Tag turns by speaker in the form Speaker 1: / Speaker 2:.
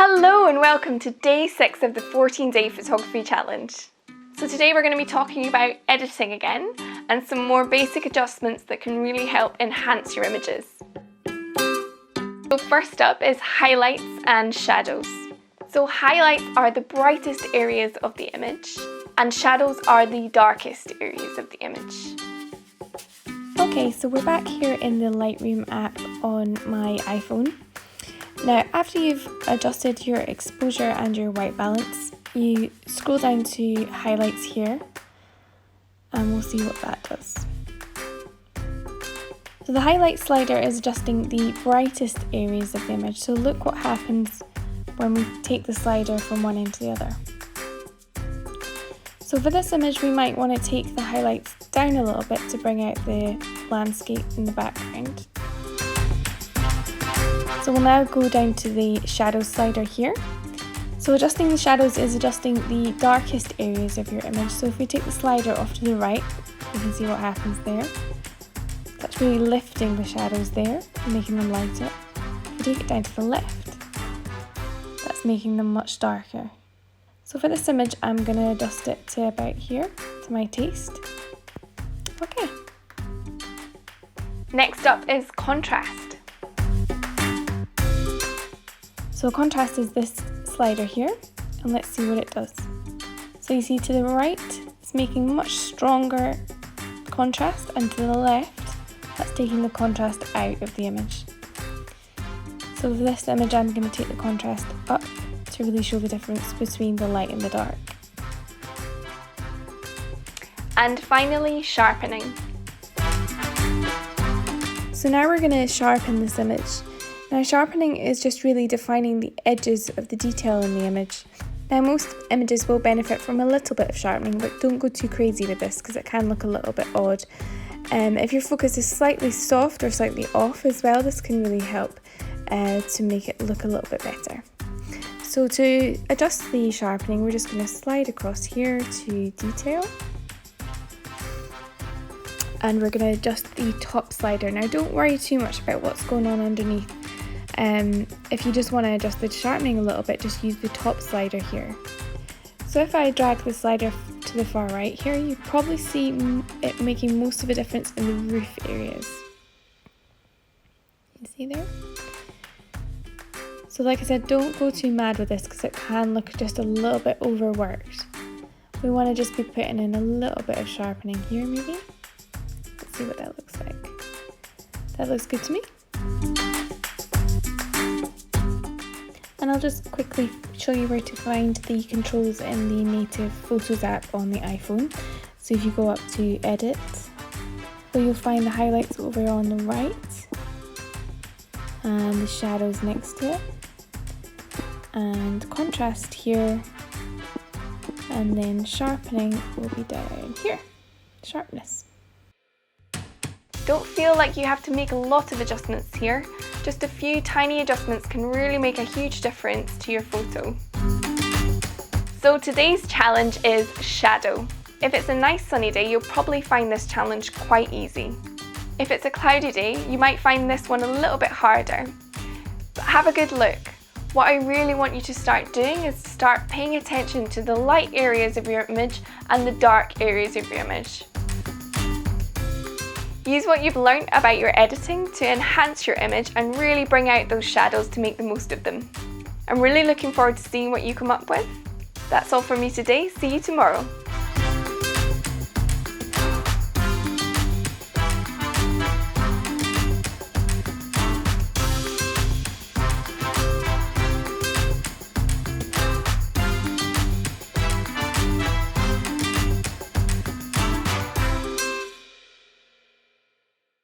Speaker 1: Hello and welcome to day 6 of the 14-day photography challenge. So today we're going to be talking about editing again and some more basic adjustments that can really help enhance your images. So first up is highlights and shadows. So highlights are the brightest areas of the image and shadows are the darkest areas of the image. Okay, so we're back here in the Lightroom app on my iPhone. Now, after you've adjusted your exposure and your white balance, you scroll down to highlights here and we'll see what that does. So the highlight slider is adjusting the brightest areas of the image. So look what happens when we take the slider from one end to the other. So for this image, we might want to take the highlights down a little bit to bring out the landscape in the background. So we'll now go down to the shadow slider here. So adjusting the shadows is adjusting the darkest areas of your image. So if we take the slider off to the right, you can see what happens there. That's really lifting the shadows there and making them lighter. If we take it down to the left, that's making them much darker. So for this image, I'm going to adjust it to about here, to my taste. Okay. Next up is contrast. So contrast is this slider here, and let's see what it does. So you see to the right, it's making much stronger contrast, and to the left, that's taking the contrast out of the image. So for this image, I'm going to take the contrast up to really show the difference between the light and the dark. And finally, sharpening. So now we're going to sharpen this image. Now sharpening is just really defining the edges of the detail in the image. Now most images will benefit from a little bit of sharpening, but don't go too crazy with this because it can look a little bit odd. If your focus is slightly soft or slightly off as well, this can really help to make it look a little bit better. So to adjust the sharpening, we're just going to slide across here to detail. And we're going to adjust the top slider. Now don't worry too much about what's going on underneath. If you just want to adjust the sharpening a little bit, just use the top slider here. So if I drag the slider to the far right here, you probably see it making most of a difference in the roof areas. You see there? So like I said, don't go too mad with this because it can look just a little bit overworked. We want to just be putting in a little bit of sharpening here maybe. Let's see what that looks like. That looks good to me. And I'll just quickly show you where to find the controls in the native Photos app on the iPhone. So if you go up to Edit, where you'll find the highlights over on the right, and the shadows next to it, and contrast here, and then sharpening will be down here, sharpness. Don't feel like you have to make a lot of adjustments here. Just a few tiny adjustments can really make a huge difference to your photo. So today's challenge is shadow. If it's a nice sunny day, you'll probably find this challenge quite easy. If it's a cloudy day, you might find this one a little bit harder. But have a good look. What I really want you to start doing is to start paying attention to the light areas of your image and the dark areas of your image. Use what you've learned about your editing to enhance your image and really bring out those shadows to make the most of them. I'm really looking forward to seeing what you come up with. That's all from me today. See you tomorrow.